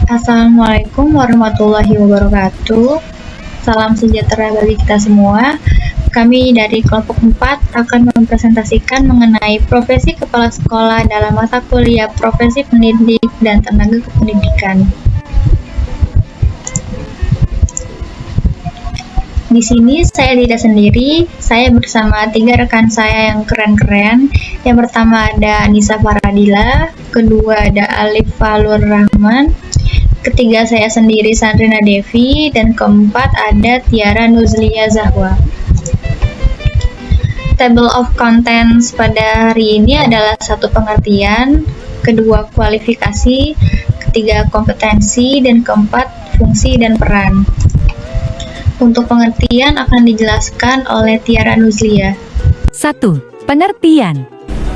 Assalamualaikum warahmatullahi wabarakatuh. Salam sejahtera bagi kita semua. Kami dari kelompok 4 akan mempresentasikan mengenai profesi kepala sekolah dalam mata kuliah profesi pendidik dan tenaga kependidikan. Di sini saya tidak sendiri, saya bersama 3 rekan saya yang keren-keren. Yang pertama ada Anissa Faradila, kedua ada Alif Falur Rahman, ketiga saya sendiri Sandrina Devi, dan keempat ada Tiara Nuzlia Zahwa. Table of contents pada hari ini adalah 1 pengertian, kedua kualifikasi, ketiga kompetensi, dan keempat fungsi dan peran. Untuk pengertian akan dijelaskan oleh Tiara Nuzlia. 1. Pengertian.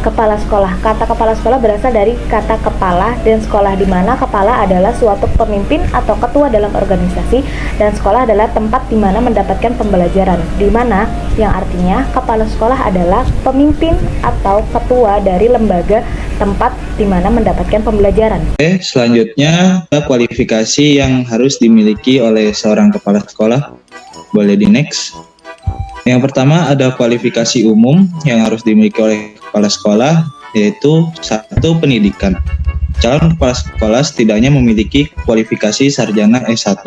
Kepala sekolah. Kata kepala sekolah berasal dari kata kepala dan sekolah, di mana kepala adalah suatu pemimpin atau ketua dalam organisasi dan sekolah adalah tempat di mana mendapatkan pembelajaran, di mana yang artinya kepala sekolah adalah pemimpin atau ketua dari lembaga tempat di mana mendapatkan pembelajaran. Selanjutnya ada kualifikasi yang harus dimiliki oleh seorang kepala sekolah. Boleh di next. Yang pertama ada kualifikasi umum yang harus dimiliki oleh kepala sekolah, yaitu 1. Pendidikan. Calon kepala sekolah setidaknya memiliki kualifikasi sarjana S1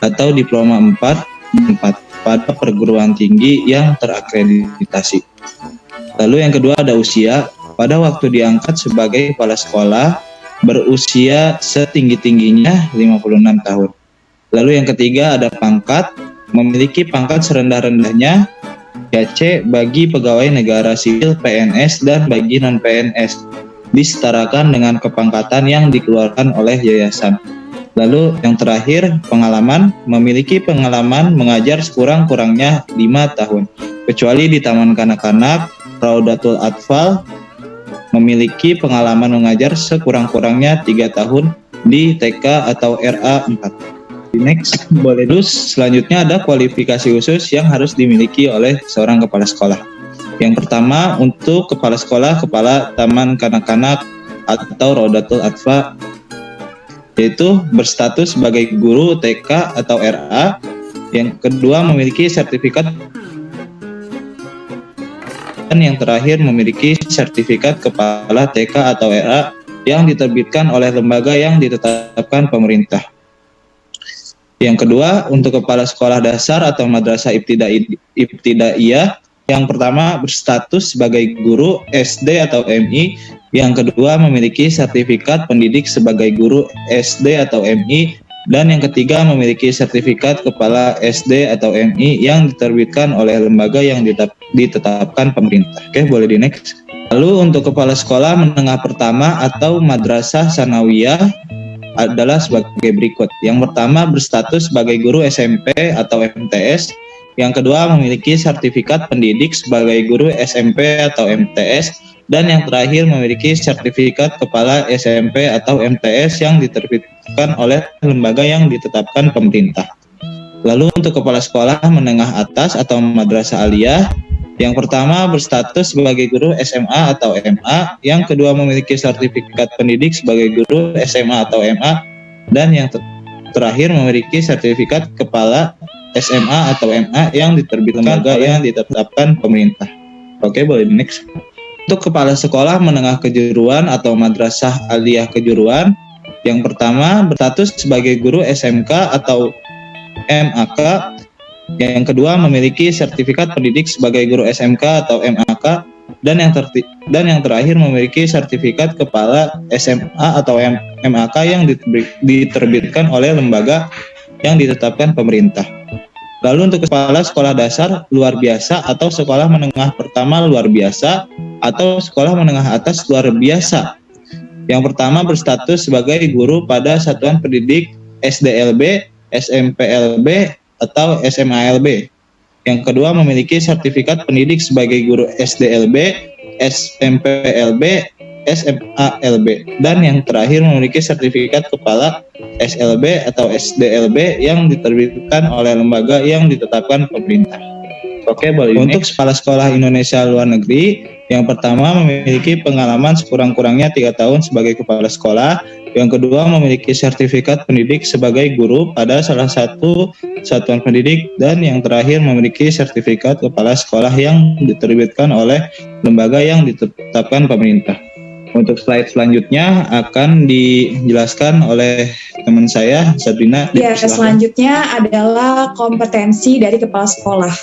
atau diploma 4 pada perguruan tinggi yang terakreditasi. Lalu yang kedua ada usia. Pada waktu diangkat sebagai kepala sekolah berusia setinggi-tingginya 56 tahun. Lalu yang ketiga ada pangkat. Memiliki pangkat serendah-rendahnya C bagi pegawai negara sipil PNS dan bagi non-PNS, disetarakan dengan kepangkatan yang dikeluarkan oleh yayasan. Lalu yang terakhir, pengalaman. Memiliki pengalaman mengajar sekurang-kurangnya 5 tahun, kecuali di Taman Kanak-kanak, Raudatul Atfal. Memiliki pengalaman mengajar sekurang-kurangnya 3 tahun di TK atau RA 4. Next, boleh terus. Selanjutnya ada kualifikasi khusus yang harus dimiliki oleh seorang kepala sekolah. Yang pertama untuk kepala sekolah, kepala Taman Kanak-kanak atau Raudatul Atfal, yaitu berstatus sebagai guru TK atau RA. Yang kedua memiliki sertifikat, dan yang terakhir memiliki sertifikat kepala TK atau RA yang diterbitkan oleh lembaga yang ditetapkan pemerintah. Yang kedua, untuk kepala sekolah dasar atau madrasah ibtidaiyah, yang pertama berstatus sebagai guru SD atau MI, yang kedua memiliki sertifikat pendidik sebagai guru SD atau MI, dan yang ketiga memiliki sertifikat kepala SD atau MI yang diterbitkan oleh lembaga yang ditetapkan pemerintah. Oke, boleh di next. Lalu untuk kepala sekolah menengah pertama atau madrasah sanawiyah adalah sebagai berikut. Yang pertama berstatus sebagai guru SMP atau MTS. Yang kedua memiliki sertifikat pendidik sebagai guru SMP atau MTS. Dan yang terakhir memiliki sertifikat kepala SMP atau MTS yang diterbitkan oleh lembaga yang ditetapkan pemerintah. Lalu untuk kepala sekolah menengah atas atau madrasah aliyah, yang pertama berstatus sebagai guru SMA atau MA, yang kedua memiliki sertifikat pendidik sebagai guru SMA atau MA, dan yang terakhir memiliki sertifikat kepala SMA atau MA yang diterbitkan lembaga yang ditetapkan pemerintah. Oke, boleh next. Untuk kepala sekolah menengah kejuruan atau madrasah aliyah kejuruan, yang pertama berstatus sebagai guru SMK atau MAK. Yang kedua memiliki sertifikat pendidik sebagai guru SMK atau MAK, dan yang terakhir memiliki sertifikat kepala SMA atau MAK yang diterbitkan oleh lembaga yang ditetapkan pemerintah. Lalu untuk kepala sekolah dasar luar biasa atau sekolah menengah pertama luar biasa atau sekolah menengah atas luar biasa. Yang pertama berstatus sebagai guru pada satuan pendidik SDLB, SMPLB, atau SMALB. Yang kedua memiliki sertifikat pendidik sebagai guru SDLB, SMPLB, SMALB, dan yang terakhir memiliki sertifikat kepala SLB atau SDLB yang diterbitkan oleh lembaga yang ditetapkan pemerintah. Oke, boleh. Untuk kepala sekolah Indonesia luar negeri, yang pertama memiliki pengalaman sekurang-kurangnya 3 tahun sebagai kepala sekolah. Yang kedua memiliki sertifikat pendidik sebagai guru pada salah satu satuan pendidik. Dan yang terakhir memiliki sertifikat kepala sekolah yang diterbitkan oleh lembaga yang ditetapkan pemerintah. Untuk slide selanjutnya akan dijelaskan oleh teman saya, Sabrina. Ya, selanjutnya adalah kompetensi dari kepala sekolah.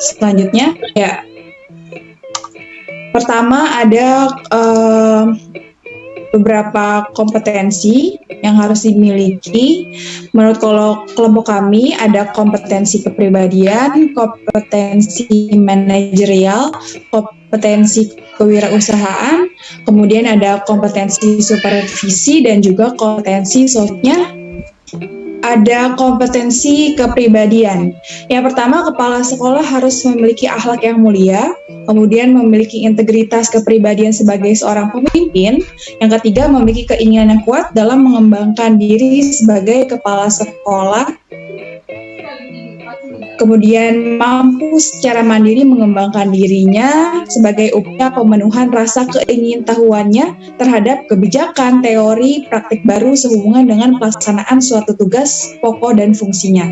Selanjutnya, ya. Pertama ada beberapa kompetensi yang harus dimiliki. Menurut kelompok kami ada kompetensi kepribadian, kompetensi manajerial, kompetensi kewirausahaan, kemudian ada kompetensi supervisi dan juga kompetensi sosialnya. Ada kompetensi kepribadian. Yang pertama, kepala sekolah harus memiliki akhlak yang mulia, kemudian memiliki integritas kepribadian sebagai seorang pemimpin. Yang ketiga, memiliki keinginan yang kuat dalam mengembangkan diri sebagai kepala sekolah. Kemudian mampu secara mandiri mengembangkan dirinya sebagai upaya pemenuhan rasa keingintahuannya terhadap kebijakan, teori, praktik baru sehubungan dengan pelaksanaan suatu tugas pokok dan fungsinya.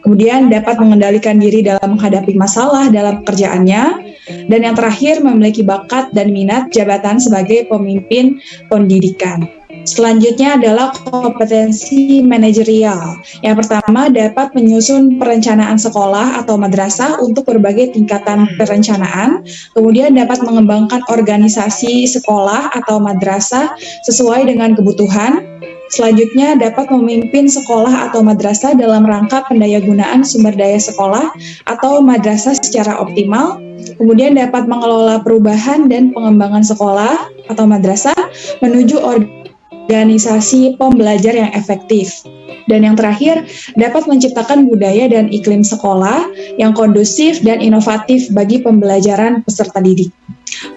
Kemudian dapat mengendalikan diri dalam menghadapi masalah dalam pekerjaannya. Dan yang terakhir, memiliki bakat dan minat jabatan sebagai pemimpin pendidikan. Selanjutnya adalah kompetensi manajerial. Yang pertama, dapat menyusun perencanaan sekolah atau madrasah untuk berbagai tingkatan perencanaan. Kemudian dapat mengembangkan organisasi sekolah atau madrasah sesuai dengan kebutuhan. Selanjutnya, dapat memimpin sekolah atau madrasah dalam rangka pendayagunaan sumber daya sekolah atau madrasah secara optimal. Kemudian dapat mengelola perubahan dan pengembangan sekolah atau madrasah menuju organisasi pembelajar yang efektif. Dan yang terakhir, dapat menciptakan budaya dan iklim sekolah yang kondusif dan inovatif bagi pembelajaran peserta didik.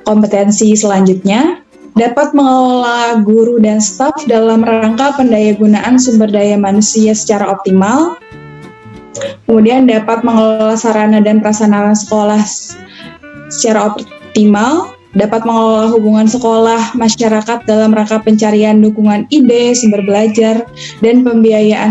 Kompetensi selanjutnya, dapat mengelola guru dan staf dalam rangka pendayagunaan sumber daya manusia secara optimal. Kemudian dapat mengelola sarana dan prasarana sekolah secara optimal. Dapat mengelola hubungan sekolah masyarakat dalam rangka pencarian dukungan ide, sumber belajar, dan pembiayaan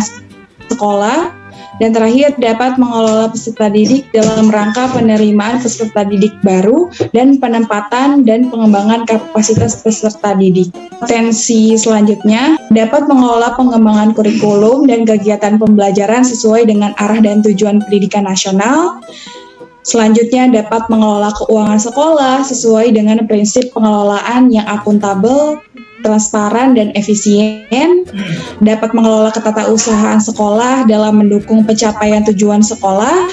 sekolah. Dan terakhir, dapat mengelola peserta didik dalam rangka penerimaan peserta didik baru dan penempatan dan pengembangan kapasitas peserta didik. Potensi selanjutnya, dapat mengelola pengembangan kurikulum dan kegiatan pembelajaran sesuai dengan arah dan tujuan pendidikan nasional. Selanjutnya, dapat mengelola keuangan sekolah sesuai dengan prinsip pengelolaan yang akuntabel, transparan, dan efisien. Dapat mengelola ketatausahaan sekolah dalam mendukung pencapaian tujuan sekolah.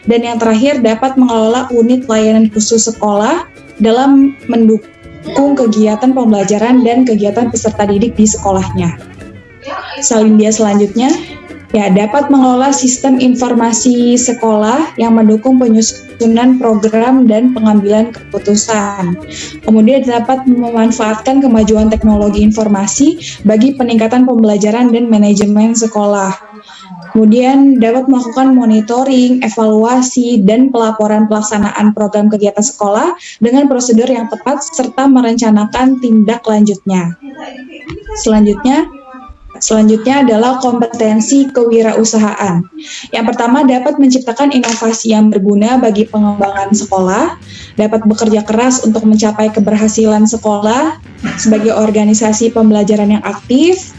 Dan yang terakhir, dapat mengelola unit layanan khusus sekolah dalam mendukung kegiatan pembelajaran dan kegiatan peserta didik di sekolahnya. Selanjutnya, dapat mengelola sistem informasi sekolah yang mendukung penyusunan program dan pengambilan keputusan. Kemudian dapat memanfaatkan kemajuan teknologi informasi bagi peningkatan pembelajaran dan manajemen sekolah. Kemudian dapat melakukan monitoring, evaluasi, dan pelaporan pelaksanaan program kegiatan sekolah dengan prosedur yang tepat serta merencanakan tindak lanjutnya. Selanjutnya adalah kompetensi kewirausahaan. Yang pertama, dapat menciptakan inovasi yang berguna bagi pengembangan sekolah, dapat bekerja keras untuk mencapai keberhasilan sekolah sebagai organisasi pembelajaran yang aktif,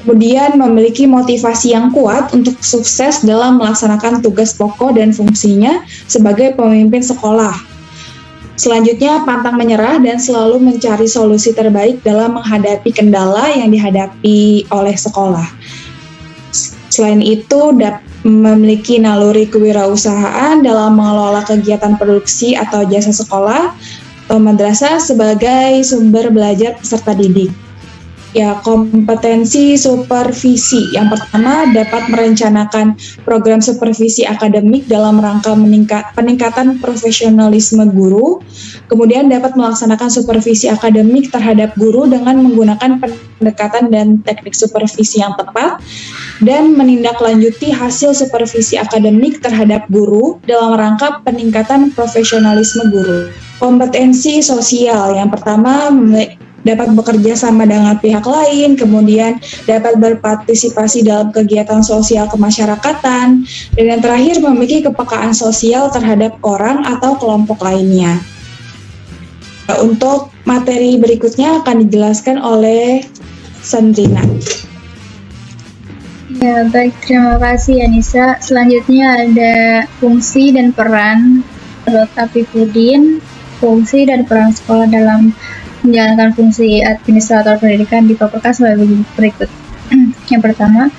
kemudian memiliki motivasi yang kuat untuk sukses dalam melaksanakan tugas pokok dan fungsinya sebagai pemimpin sekolah. Selanjutnya, pantang menyerah dan selalu mencari solusi terbaik dalam menghadapi kendala yang dihadapi oleh sekolah. Selain itu, memiliki naluri kewirausahaan dalam mengelola kegiatan produksi atau jasa sekolah atau madrasah sebagai sumber belajar peserta didik. Ya, kompetensi supervisi. Yang pertama, dapat merencanakan program supervisi akademik dalam rangka peningkatan profesionalisme guru. Kemudian dapat melaksanakan supervisi akademik terhadap guru dengan menggunakan pendekatan dan teknik supervisi yang tepat dan menindaklanjuti hasil supervisi akademik terhadap guru dalam rangka peningkatan profesionalisme guru. Kompetensi sosial. Yang pertama, dapat bekerja sama dengan pihak lain, kemudian dapat berpartisipasi dalam kegiatan sosial kemasyarakatan, dan yang terakhir memiliki kepekaan sosial terhadap orang atau kelompok lainnya. Untuk materi berikutnya akan dijelaskan oleh Sandrina. Ya, baik, terima kasih Anissa. Selanjutnya ada fungsi dan peran menurut Apifudin, fungsi dan peran sekolah dalam menjalankan fungsi administrator pendidikan dipaparkan sebagai berikut. Yang pertama,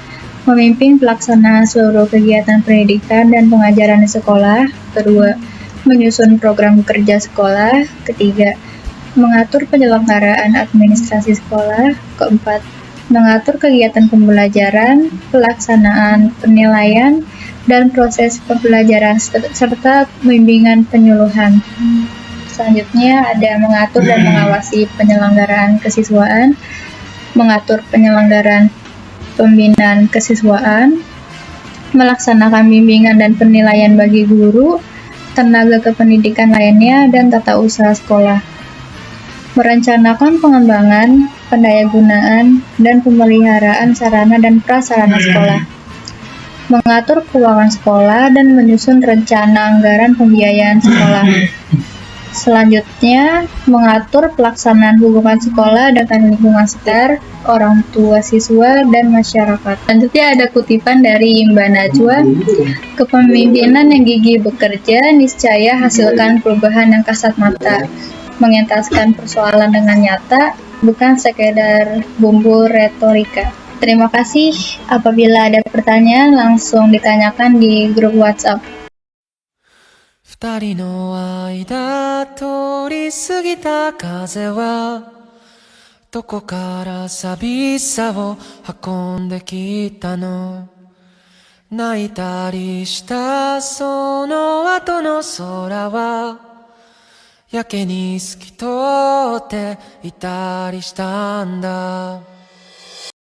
memimpin pelaksanaan seluruh kegiatan pendidikan dan pengajaran di sekolah. Kedua, menyusun program kerja sekolah. Ketiga, mengatur penyelenggaraan administrasi sekolah. Keempat, mengatur kegiatan pembelajaran, pelaksanaan penilaian, dan proses pembelajaran serta bimbingan penyuluhan. Selanjutnya ada mengatur dan mengawasi penyelenggaraan kesiswaan, mengatur penyelenggaraan pembinaan kesiswaan, melaksanakan bimbingan dan penilaian bagi guru, tenaga kependidikan lainnya, dan tata usaha sekolah. Merencanakan pengembangan, pendayagunaan, dan pemeliharaan sarana dan prasarana sekolah. Mengatur keuangan sekolah dan menyusun rencana anggaran pembiayaan sekolah. Selanjutnya, mengatur pelaksanaan hubungan sekolah dengan lingkungan sekitar, orang tua siswa, dan masyarakat. Selanjutnya ada kutipan dari Mbak Najwa, kepemimpinan yang gigih bekerja, niscaya hasilkan perubahan yang kasat mata, mengentaskan persoalan dengan nyata, bukan sekedar bumbu retorika. Terima kasih. Apabila ada pertanyaan, langsung ditanyakan di grup WhatsApp. 二人の間通り過ぎた風はどこから寂しさを運んできたの泣いたりしたその後の空はやけに透き通っていたりしたんだ